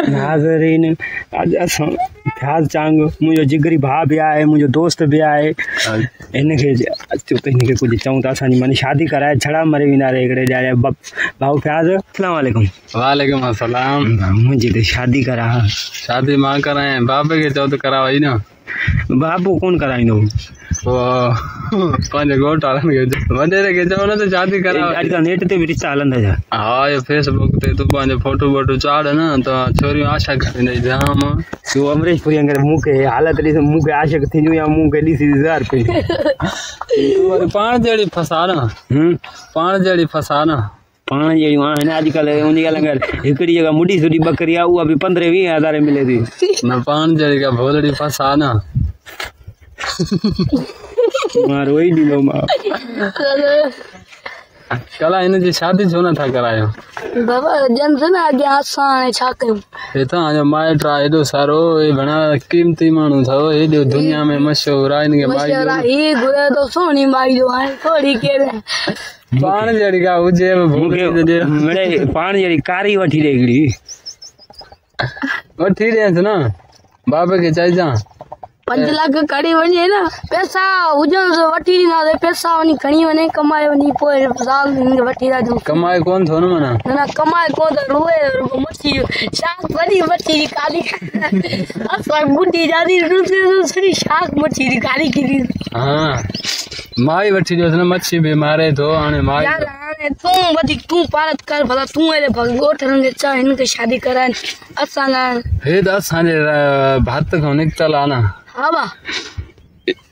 नाज़रीन अॼु असां फ्याज़ चांग मुंहिंजो जिगरी भाउ बि आहे, मुंहिंजो दोस्त बि आहे। हिनखे अचो त हिनखे कुझु चऊं था। असांजी माने शादी कराए छड़ा मरे वेंदा रे हिकिड़े ॼाणे भाऊ फ्याज़। अस्सलाम वालेकुम। वालेकुम अस्सलाम। मुंहिंजी त शादी करा। शादी मां कराए बाबे खे चओ त करावई न। बाबू कोन कराईंदो, पंहिंजे घोट वारनि खे वॾेरे खे चओ न त शादी कराओ। अॼुकल्ह नेट ते बि रिश्ता हलंदा छा? हा इहो फेसबुक ते तूं पंहिंजो फोटो वोटो चाढ़ न त छोरियूं आशा कंदी जाम। तूं अमरीश पुरी अंगर मूंखे हालत ॾिस, मूंखे आशिक थींदियूं या मूंखे ॾिसी ज़हर पई। पाण जहिड़ी फसा न, पाण जहिड़ी फसा न, पाण जहिड़ियूं आहिनि अॼुकल्ह। उन ॻाल्हि हिकिड़ी जॻह मुॾी सुठी बकरी आहे, उहा बि 15-20 हज़ार मिले थी न। पाण जहिड़ी का भोलड़ी फसा न। मां रोई ॾींदो मां। कला हिनजी शादी छो नथा करायो? बाबा जन से ना अॻे असां हाणे छा कयूं? हे तव्हांजो माइट आहे एॾो सारो, हे घणा क़ीमती माण्हू अथव, हेॾो दुनिया में मशहूरु आहे। हिनखे माई ही घुरे तो सोनी माई जो हाणे थोड़ी केड़े पाण जहिड़ी का हुजे। मूंखे पाण जहिड़ी कारी वठी ॾे हिकिड़ी। वठी ॾियसि न, बाबे खे चइजां 5 लाख कड़ी वञे न, पैसा हुजनि त वठी ॾींदासीं। पैसा वञी खणी वञे, कमाए वञी पोइ साल हिनखे वठी था ॾियूं। कमाए कोन थो न माना? न कमाए कोन त रोए मच्छी शाख वॾी मच्छी जी काली असां गुड्डी जादी सॼी शाख मच्छी जी काली किरी। हा माई वठी ॾियोसि न, मच्छी बि मारे थो हाणे माई। यार हाणे तूं वधीक तूं पारत कर भला, तूं हेॾे ॻोठनि खे चओ हिनखे शादी कराइनि। असां हे त असांजे भात खां निकितल आहे न। हा बा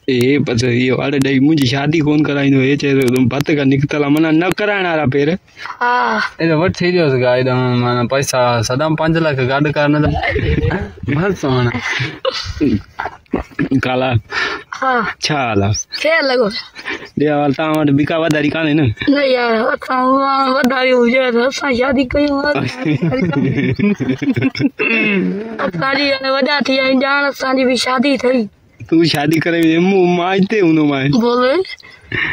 हे बस इहो वारे ॾेई मुंहिंजी शादी कोन कराईंदो। हे चए थो भत खां निकितल आहे, माना न कराइण वारा पेर। हा एॾो वठी ॾियोसि गाॾी माना पैसा सदाम 5 लाख गॾु कर न त बस हाणे काला। हा छा हाल आहे? ख़ैर लॻो ॾेवाल तव्हां वटि बिका वधारी कान्हे न? न यार असां वधारी हुजे त असां शादी कयूं। असांजी हाणे वॾा थी विया आहियूं, ॼाण असांजी बि शादी ठही। तूं शादी करे मां हिते हूंदो मां बोले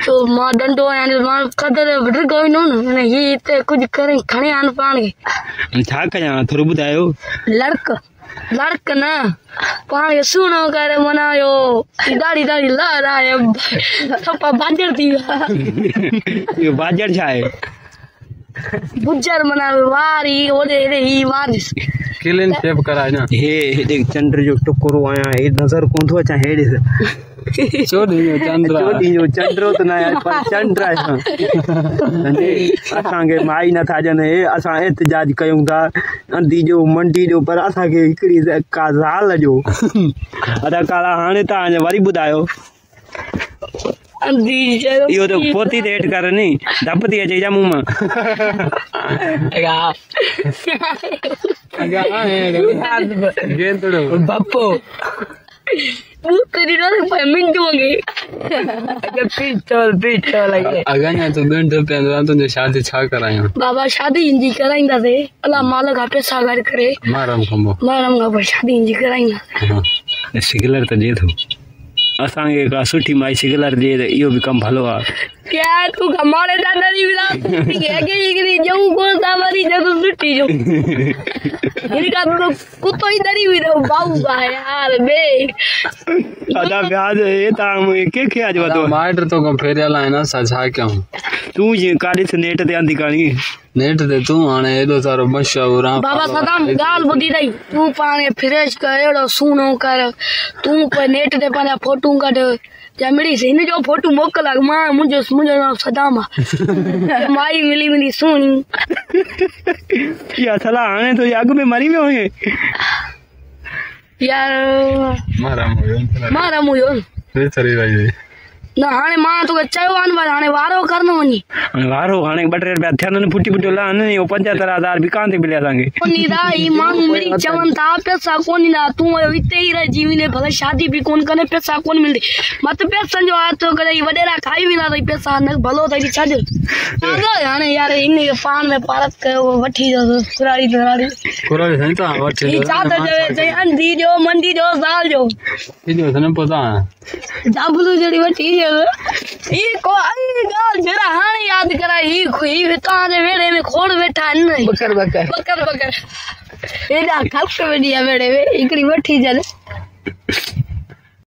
तो मां डंडो आहियां, मां कदर डिगो वेंदो न। ही हिते कुझु करे खणे आन पाण खे। छा कयां थोरो ॿुधायो? लड़क न पाण खे सुहिणो करे माना इहो ॾाढी लहराए सफ़ा बाजर थी विया। इहो बाजर छा आहे? गुजर माना वारी ओॾे हेॾे ही वारिस क्लीन शेप कराए न। हेॾे चंड जो टुकड़ो आहियां, हे नज़र कोन थो अचां। हेॾे चोॾीं जो चंद्र, चोॾीं जो चंड्रो त न आहे पर चंड आहे। असांखे माई नथा ॾियनि, हे असां एहतिजाज कयूं था अंधी जो मंडी जो, पर असांखे हिकिड़ी का ज़ाल ॾियो। अदाकारा हाणे तव्हां वरी ॿुधायो। इहो त पोती ते हेठि कर नी, धप थी अचे छा मुंहुं मां? बप्पो तुंहिंजी शादी छा करायूं? बाबा शादी इंजी कराईंदासीं, अलाह माल खां पैसा गॾु करे मारम खां पोइ शादी इंजी कराईंदासीं। सिगलर त ॾिए थो असांखे, का सुठी माई सिगलर ॾिए त इहो बि कमु भलो आहे। क्या तू कमाले दा डरी विला के के जाऊं को सावरी जब सुट्टी जो ये का तो कुत्तो ही डरी विला बाऊ बा यार बे अदा ब्याज ए ता के के आज वतो माइट तो को फेरियल है ना सजा क्यों तू जे काडी से नेट ते आंदी काणी नेट ते तू हाने एडो सारो मशहूर आ बाबा सदाम गाल बुधी दई तू पाने फ्रेश कर एडो सुनो कर तू पे नेट ते पाना फोटो कढ जमड़ी से इन जो फोटो मोकल मां मुझे नाम सदाम माई मिली सुनी या थला आने तो आग में मरी में होए यार मारा मुयो रे चली रही ना हाने मां तो चयो आन हाने वारो करनो वनी वारो हाने 2 रुपया थन ने फुटी फुटी ला ने 75000 भी कांते मिले संगे कोनी रा ई मांग मेरी चवन था पैसा कोनी ना तू इते ही रह जीवी ने भले शादी भी कोन कने पैसा कोन मिलदे मत पैसा जो आ तो करे वडेरा खाई भी ना रही पैसा न भलो तई छज हाने यार इन पान में पारत के वठी जो कुराड़ी सही तो वठी ई चादर जे अंधी जो मंडी जो साल जो इनो सने पता जाबलू जड़ी वठी ये को आई गाल जरा हाणे याद करा ही ताजे वेड़े में खोड़ बैठा है बकर बकर बकर बकर एडा खप वेडिया वेड़े में इकड़ी वठी जले